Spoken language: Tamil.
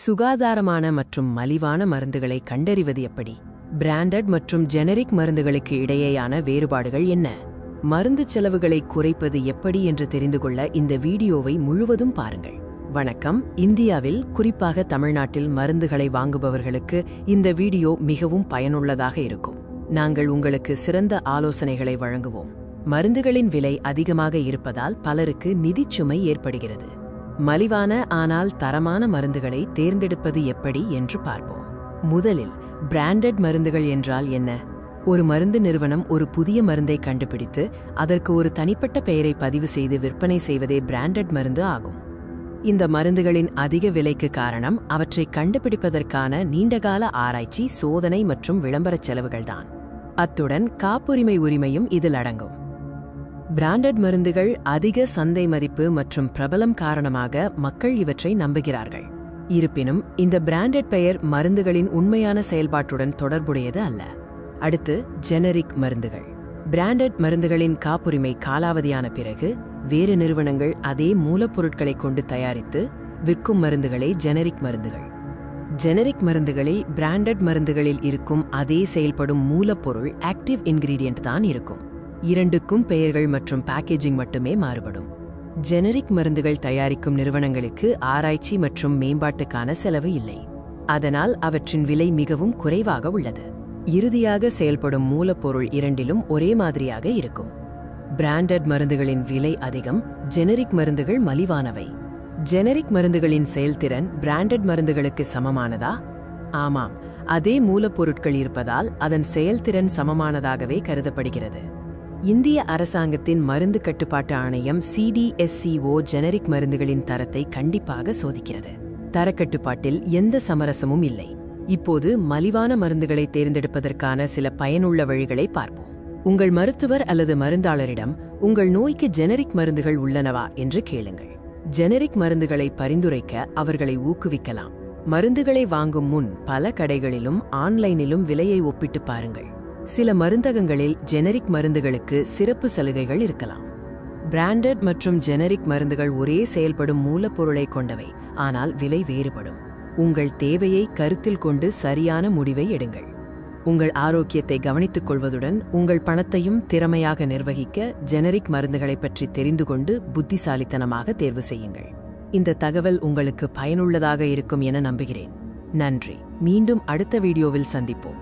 சுகாதாரமான மற்றும் மலிவான மருந்துகளை கண்டறிவது எப்படி? பிராண்டட் மற்றும் ஜெனரிக் மருந்துகளுக்கு இடையேயான வேறுபாடுகள் என்ன? மருந்து செலவுகளை குறைப்பது எப்படி என்று தெரிந்து கொள்ள இந்த வீடியோவை முழுவதும் பாருங்கள். வணக்கம். இந்தியாவில், குறிப்பாக தமிழ்நாட்டில் மருந்துகளை வாங்குபவர்களுக்கு இந்த வீடியோ மிகவும் பயனுள்ளதாக இருக்கும். நாங்கள் உங்களுக்கு சிறந்த ஆலோசனைகளை வழங்குவோம். மருந்துகளின் விலை அதிகமாக இருப்பதால் பலருக்கு நிதிச்சுமை ஏற்படுகிறது. மலிவான ஆனால் தரமான மருந்துகளை தேர்ந்தெடுப்பது எப்படி என்று பார்ப்போம். முதலில், பிராண்டட் மருந்துகள் என்றால் என்ன? ஒரு மருந்து நிறுவனம் ஒரு புதிய மருந்தை கண்டுபிடித்து அதற்கு ஒரு தனிப்பட்ட பெயரை பதிவு செய்து விற்பனை செய்வதே பிராண்டட் மருந்து ஆகும். இந்த மருந்துகளின் அதிக விலைக்கு காரணம் அவற்றை கண்டுபிடிப்பதற்கான நீண்டகால ஆராய்ச்சி, சோதனை மற்றும் விளம்பரச் செலவுகள்தான். அத்துடன் காப்புரிமை உரிமையும் இதில் அடங்கும். பிராண்டட் மருந்துகள் அதிக சந்தை மதிப்பு மற்றும் பிரபலம் காரணமாக மக்கள் இவற்றை நம்புகிறார்கள். இருப்பினும், இந்த பிராண்டட் பெயர் மருந்துகளின் உண்மையான செயல்பாட்டுடன் தொடர்புடையது அல்ல. அடுத்து, ஜெனரிக் மருந்துகள். பிராண்டட் மருந்துகளின் காப்புரிமை காலாவதியான பிறகு வேறு நிறுவனங்கள் அதே மூலப்பொருட்களை கொண்டு தயாரித்து விற்கும் மருந்துகளே ஜெனரிக் மருந்துகள். ஜெனரிக் மருந்துகளில் பிராண்டட் மருந்துகளில் இருக்கும் அதே செயல்படும் மூலப்பொருள், ஆக்டிவ் இன்கிரீடியன்ட் தான் இருக்கும். இரண்டுக்கும் பெயர்கள் மற்றும் பேக்கேஜிங் மட்டுமே மாறுபடும். ஜெனரிக் மருந்துகள் தயாரிக்கும் நிறுவனங்களுக்கு ஆராய்ச்சி மற்றும் மேம்பாட்டுக்கான செலவு இல்லை. அதனால் அவற்றின் விலை மிகவும் குறைவாக உள்ளது. இறுதியாக செயல்படும் மூலப்பொருள் இரண்டிலும் ஒரே மாதிரியாக இருக்கும். பிராண்டட் மருந்துகளின் விலை அதிகம், ஜெனரிக் மருந்துகள் மலிவானவை. ஜெனரிக் மருந்துகளின் செயல்திறன் பிராண்டட் மருந்துகளுக்கு சமமானதா? ஆமாம், அதே மூலப்பொருட்கள் இருப்பதால் அதன் செயல்திறன் சமமானதாகவே கருதப்படுகிறது. இந்திய அரசாங்கத்தின் மருந்து கட்டுப்பாட்டு ஆணையம் CDSCO ஜெனரிக் மருந்துகளின் தரத்தை கண்டிப்பாக சோதிக்கிறது. தரக்கட்டுப்பாட்டில் எந்த சமரசமும் இல்லை. இப்போது மலிவான மருந்துகளை தேர்ந்தெடுப்பதற்கான சில பயனுள்ள வழிகளை பார்ப்போம். உங்கள் மருத்துவர் அல்லது மருந்தாளரிடம் உங்கள் நோய்க்கு ஜெனரிக் மருந்துகள் உள்ளனவா என்று கேளுங்கள். ஜெனரிக் மருந்துகளை பரிந்துரைக்க அவர்களை ஊக்குவிக்கலாம். மருந்துகளை வாங்கும் முன் பல கடைகளிலும் ஆன்லைனிலும் விலையை ஒப்பிட்டு பாருங்கள். சில மருந்தகங்களில் ஜெனரிக் மருந்துகளுக்கு சிறப்பு சலுகைகள் இருக்கலாம். பிராண்டட் மற்றும் ஜெனரிக் மருந்துகள் ஒரே செயல்படும் மூலப்பொருளை கொண்டவை, ஆனால் விலை வேறுபடும். உங்கள் தேவையை கருத்தில் கொண்டு சரியான முடிவை எடுங்கள். உங்கள் ஆரோக்கியத்தை கவனித்துக் கொள்வதுடன் உங்கள் பணத்தையும் திறமையாக நிர்வகிக்க ஜெனரிக் மருந்துகளை பற்றி தெரிந்து கொண்டு புத்திசாலித்தனமாக தேர்வு செய்யுங்கள். இந்த தகவல் உங்களுக்கு பயனுள்ளதாக இருக்கும் என நம்புகிறேன். நன்றி. மீண்டும் அடுத்த வீடியோவில் சந்திப்போம்.